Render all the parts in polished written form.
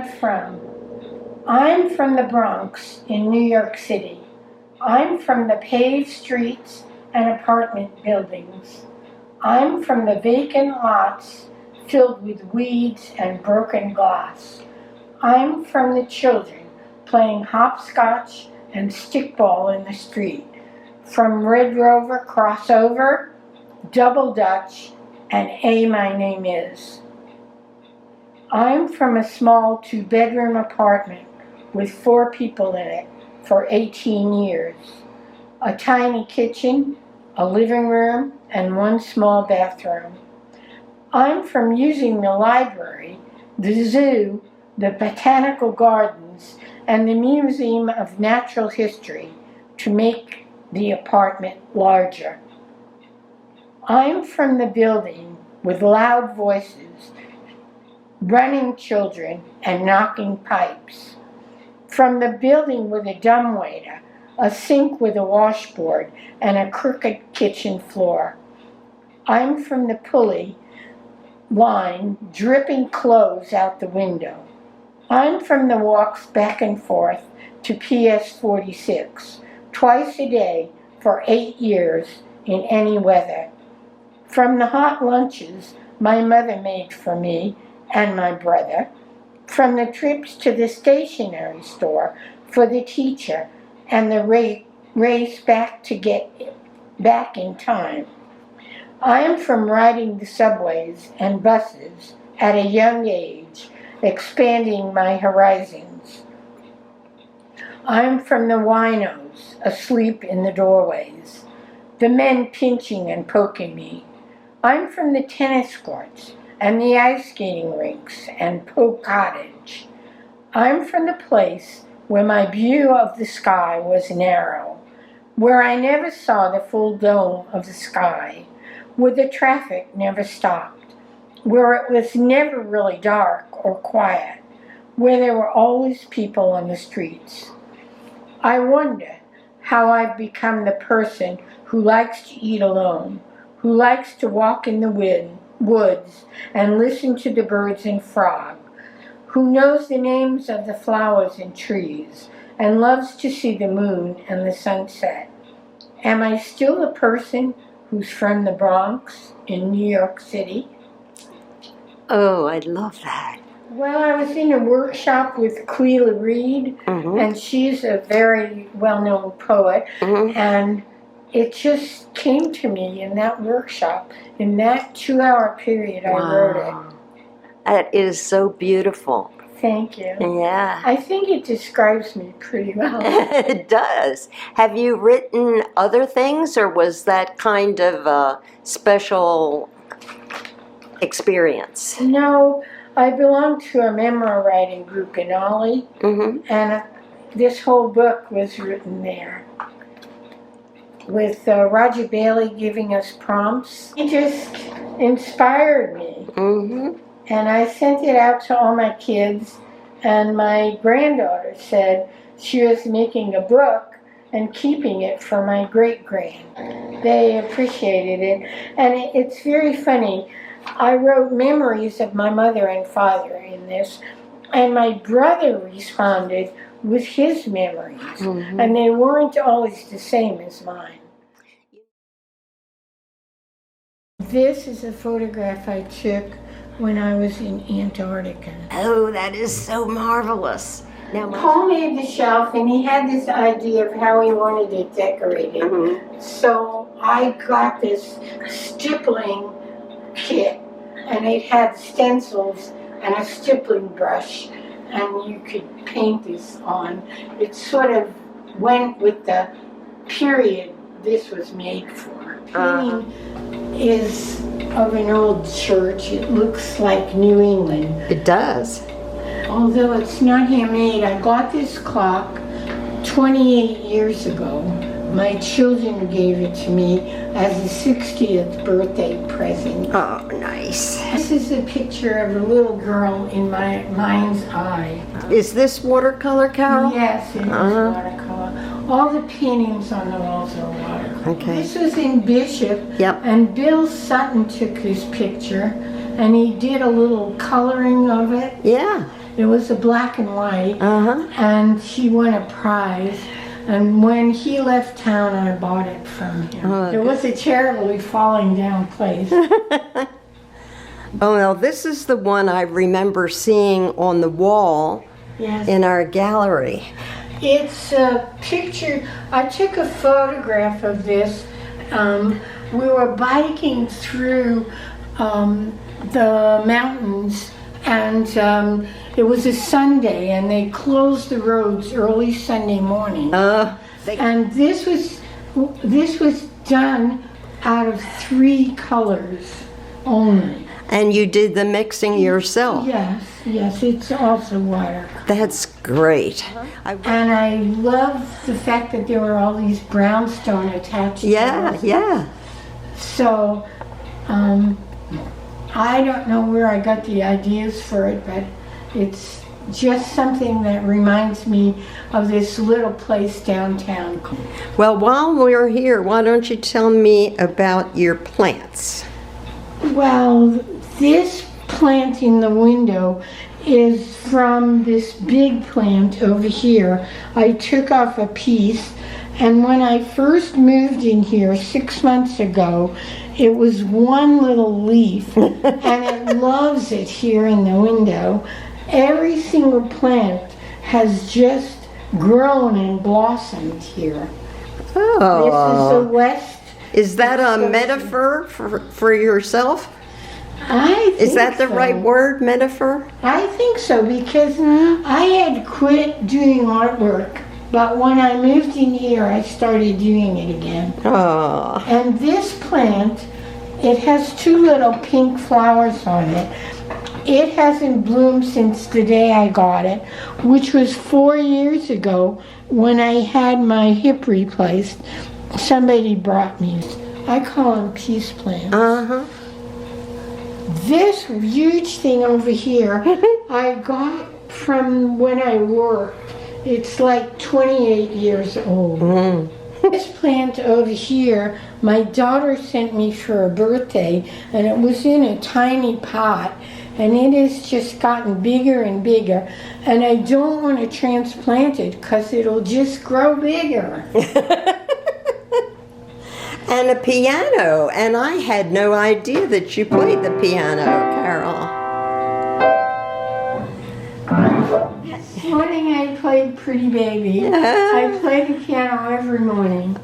I'm from. I'm from the Bronx in New York City. I'm from the paved streets and apartment buildings. I'm from the vacant lots filled with weeds and broken glass. I'm from the children playing hopscotch and stickball in the street. From Red Rover Crossover, Double Dutch, and My Name Is. I'm from a small 2-bedroom apartment with 4 people in it for 18 years. A tiny kitchen, a living room, and 1 small bathroom. I'm from using the library, the zoo, the botanical gardens, and the Museum of Natural History to make the apartment larger. I'm from the building with loud voices, running children, and knocking pipes. From the building with a dumbwaiter, a sink with a washboard, and a crooked kitchen floor. I'm from the pulley line, dripping clothes out the window. I'm from the walks back and forth to PS 46, twice a day for 8 years in any weather. From the hot lunches my mother made for me and my brother. From the trips to the stationery store for the teacher and the race back to get back in time. I am from riding the subways and buses at a young age, expanding my horizons. I am from the winos asleep in the doorways, the men pinching and poking me. I'm from the tennis courts and the ice skating rinks and Pope Cottage. I'm from the place where my view of the sky was narrow, where I never saw the full dome of the sky, where the traffic never stopped, where it was never really dark or quiet, where there were always people on the streets. I wonder how I've become the person who likes to eat alone, who likes to walk in the woods and listen to the birds and frog, who knows the names of the flowers and trees and loves to see the moon and the sunset. Am I still the person who's from the Bronx in New York City? Oh, I love that. Well, I was in a workshop with Cleela Reed, and she's a very well-known poet, and it just came to me in that workshop. In that 2-hour period, I wrote it. That is so beautiful. Thank you. Yeah. I think it describes me pretty well. It does. Have you written other things, or was that kind of a special experience? No, I belong to a memoir writing group in OLLI, and this whole book was written there, with Roger Bailey giving us prompts. It just inspired me. And I sent it out to all my kids, and my granddaughter said she was making a book and keeping it for my great-grand. They appreciated it, and it's very funny. I wrote memories of my mother and father in this, and my brother responded with his memories, and they weren't always the same as mine. This is a photograph I took when I was in Antarctica. Oh, that is so marvelous. Now, Paul made the shelf, and he had this idea of how he wanted it decorated. So I got this stippling kit, and it had stencils and a stippling brush, and you could paint this on. It sort of went with the period this was made for. Painting is of an old church. It looks like New England. It does. Although it's not handmade. I got this clock 28 years ago. My children gave it to me as a 60th birthday present. Oh, nice. This is a picture of a little girl in my mind's eye. Is this watercolor, Caryl? Yes, it is watercolor. All the paintings on the walls are watercolor. Okay. This was in Bishop, and Bill Sutton took this picture, and he did a little coloring of it. Yeah. It was a black and white, Uh-huh. and he won a prize. And when he left town, I bought it from him. Oh, It was a terribly falling down place. Oh, well, this is the one I remember seeing on the wall Yes. in our gallery. It's a picture. I took a photograph of this. We were biking through the mountains, and it was a Sunday, and they closed the roads early Sunday morning. And this was done out of 3 colors only. And you did the mixing yourself. Yes, it's also watercolor. That's great. And I love the fact that there were all these brownstone attached to it. Yeah. So, I don't know where I got the ideas for it, but it's just something that reminds me of this little place downtown. Well, while we're here, why don't you tell me about your plants? Well, this plant in the window is from this big plant over here. I took off a piece, and when I first moved in here 6 months ago, it was one little leaf, and it loves it here in the window. Every single plant has just grown and blossomed here. Oh. This is the west. Is that a metaphor for yourself? I think Is that the so. right word, metaphor? I think so, because I had quit doing artwork, but when I moved in here, I started doing it again. Oh. And this plant, it has 2 little pink flowers on it. It hasn't bloomed since the day I got it, which was 4 years ago when I had my hip replaced. Somebody brought me. I call them peace plants. Uh-huh. This huge thing over here, I got from when I worked. It's like 28 years old. Mm. This plant over here, my daughter sent me for a birthday, and it was in a tiny pot, and it has just gotten bigger and bigger, and I don't want to transplant it because it'll just grow bigger. And a piano, and I had no idea that you played the piano, Caryl. This morning I played Pretty Baby. I play the piano every morning.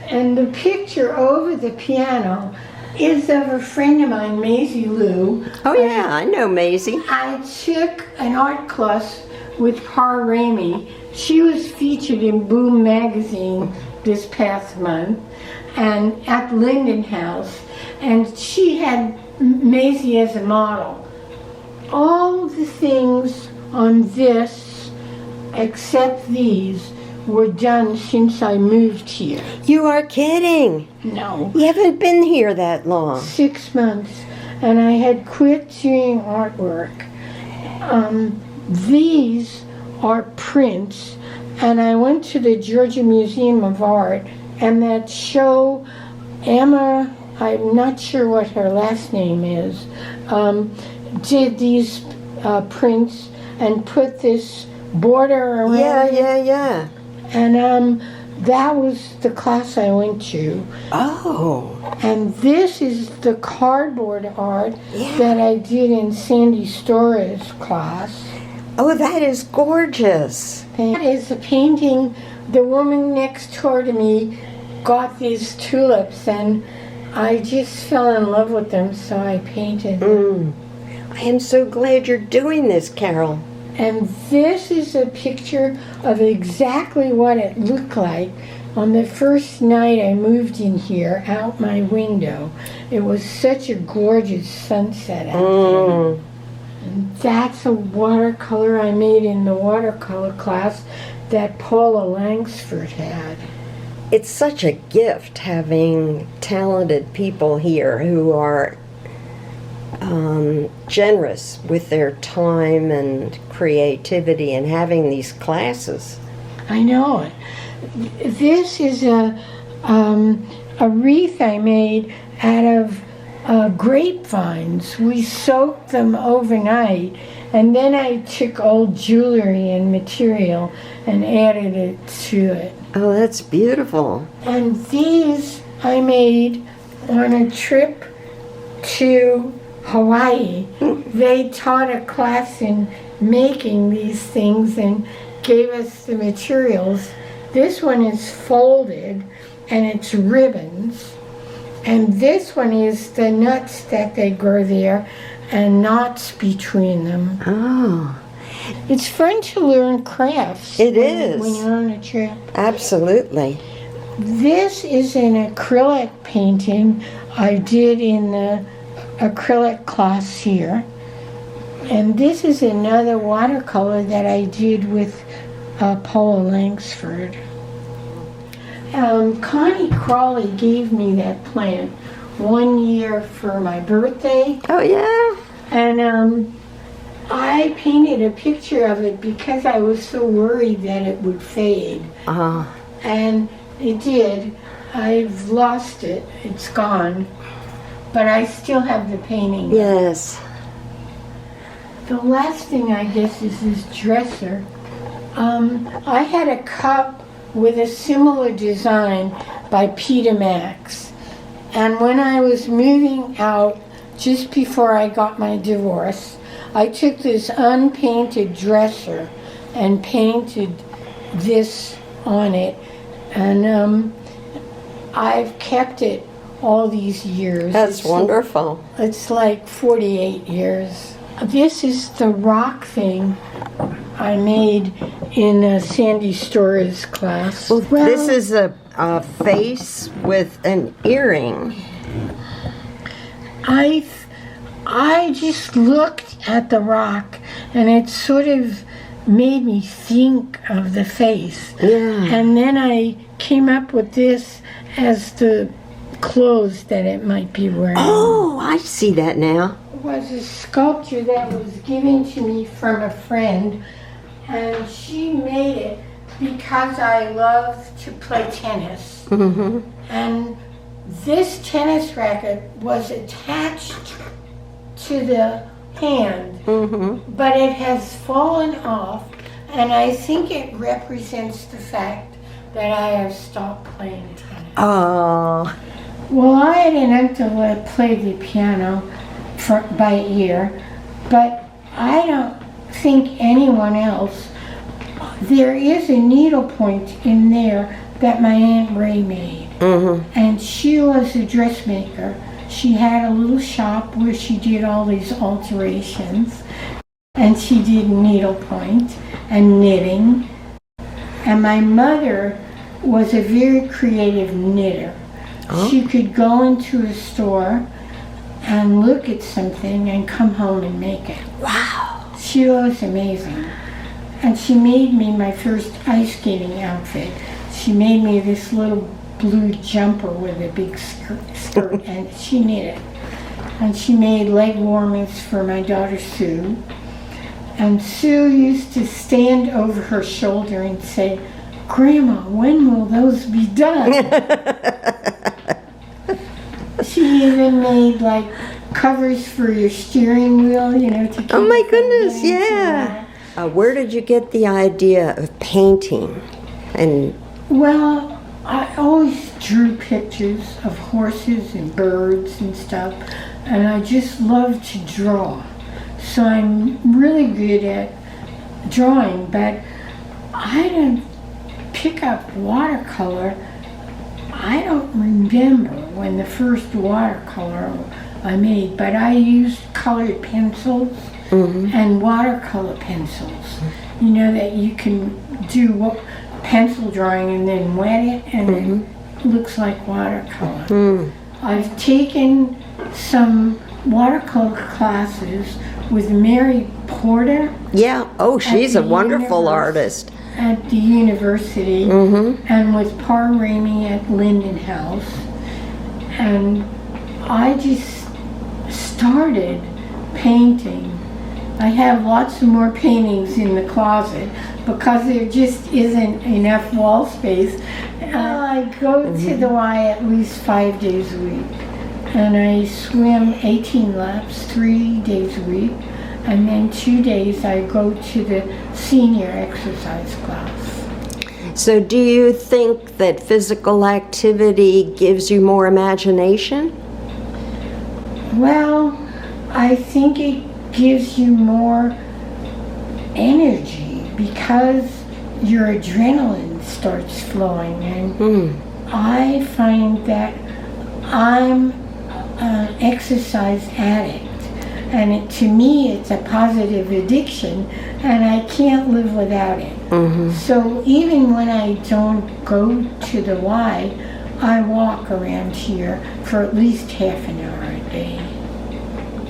And the picture over the piano is of a friend of mine, Maisie Lou. Oh yeah, I know Maisie. I took an art class with Par Ramey. She was featured in Boom magazine this past month and at Linden House, and she had Maisie as a model. All the things on this, except these, were done since I moved here. You are kidding. No. You haven't been here that long. 6 months, and I had quit doing artwork. These are prints, and I went to the Georgia Museum of Art, and that show, Emma, I'm not sure what her last name is, did these prints and put this border around it. Yeah. And that was the class I went to. Oh. And this is the cardboard art Yeah. that I did in Sandie Storer's class. Oh, that is gorgeous. That is a painting. The woman next door to me got these tulips, and I just fell in love with them, so I painted them. I am so glad you're doing this, Caryl. And this is a picture of exactly what it looked like on the first night I moved in here, out my window. It was such a gorgeous sunset out there. And that's a watercolor I made in the watercolor class that Paula Lansford had. It's such a gift having talented people here who are generous with their time and creativity and having these classes. I know it. This is a wreath I made out of grapevines. We soaked them overnight, And then I took old jewelry and material and added it to it. Oh, that's beautiful. And these I made on a trip to Hawaii. They taught a class in making these things and gave us the materials. This one is folded and it's ribbons. And this one is the nuts that they grow there and knots between them. Oh. It's fun to learn crafts. It is. When you're on a trip. Absolutely. This is an acrylic painting I did in the acrylic class here. And this is another watercolor that I did with Paula Lansford. Connie Crawley gave me that plant 1 year for my birthday. Oh, yeah? And I painted a picture of it because I was so worried that it would fade. And it did. I've lost it. It's gone. But I still have the painting. Yes. The last thing, I guess, is this dresser. I had a cup with a similar design by Peter Max. And when I was moving out, just before I got my divorce, I took this unpainted dresser and painted this on it. And I've kept it all these years. That's wonderful. It's like 48 years. This is the rock thing I made in Sandie Storer's class. Well, this is a face with an earring. I just looked at the rock and it sort of made me think of the face. Yeah. And then I came up with this as the clothes that it might be wearing. Oh, I see that now. It was a sculpture that was given to me from a friend, and she made it because I love to play tennis. Mm-hmm. And this tennis racket was attached to the hand, but it has fallen off, and I think it represents the fact that I have stopped playing tennis. Oh. Well, I had an uncle that played the piano by ear, but I don't think anyone else. There is a needlepoint in there that my Aunt Ray made, and she was a dressmaker. She had a little shop where she did all these alterations, and she did needlepoint and knitting. And my mother was a very creative knitter. She could go into a store and look at something and come home and make it. Wow. She was amazing. And she made me my first ice skating outfit. She made me this little blue jumper with a big skirt and she knit it. And she made leg warmers for my daughter Sue. And Sue used to stand over her shoulder and say, "Grandma, when will those be done?" She even made like covers for your steering wheel, to keep. Oh my goodness, yeah. Where did you get the idea of painting? Well, I always drew pictures of horses and birds and stuff, and I just love to draw. So I'm really good at drawing, but I didn't pick up watercolor. I don't remember when the first watercolor I made, but I used colored pencils and watercolor pencils. That you can do pencil drawing and then wet it and it looks like watercolor. I've taken some watercolor classes with Mary Porter. Yeah, oh, she's a wonderful artist. At the university, and with Pa Ramey at Linden House. And I just started painting. I have lots of more paintings in the closet because there just isn't enough wall space. I go to the Y at least 5 days a week. And I swim 18 laps 3 days a week. and then 2 days I go to the senior exercise class. So do you think that physical activity gives you more imagination? Well, I think it gives you more energy because your adrenaline starts flowing, and I find that I'm an exercise addict, and to me it's a positive addiction, and I can't live without it. So even when I don't go to the Y, I walk around here for at least half an hour a day.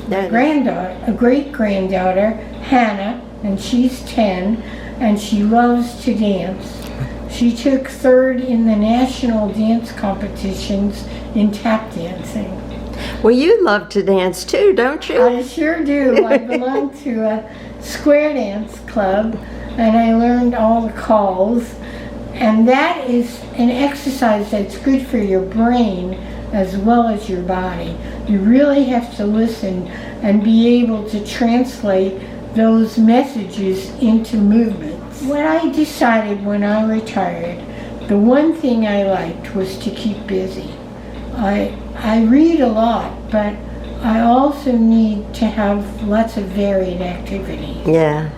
My granddaughter, a great-granddaughter, Hannah, and she's 10, and she loves to dance. She took 3rd in the national dance competitions in tap dancing. Well, you love to dance too, don't you? I sure do. I belong to a square dance club, and I learned all the calls. And that is an exercise that's good for your brain as well as your body. You really have to listen and be able to translate those messages into movements. What I decided when I retired, the one thing I liked was to keep busy. I read a lot, but I also need to have lots of varied activity. Yeah.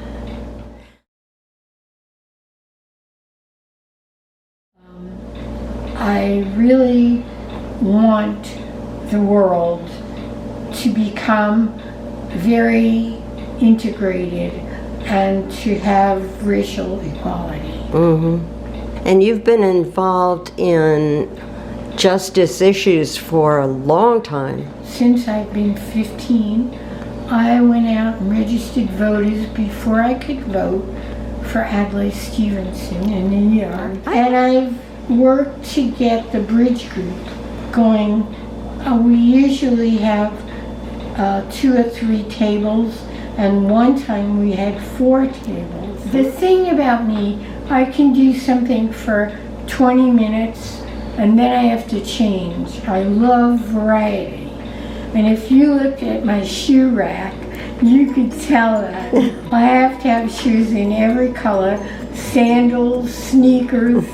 I really want the world to become very integrated and to have racial equality. And you've been involved in justice issues for a long time. Since I've been 15, I went out and registered voters before I could vote for Adlai Stevenson in New York. And I've worked to get the bridge group going. We usually have 2 or 3 tables, and one time we had 4 tables. The thing about me, I can do something for 20 minutes and then I have to change. I love variety. And if you looked at my shoe rack, you could tell that. I have to have shoes in every color, sandals, sneakers,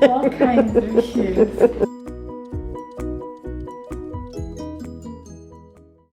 all kinds of shoes.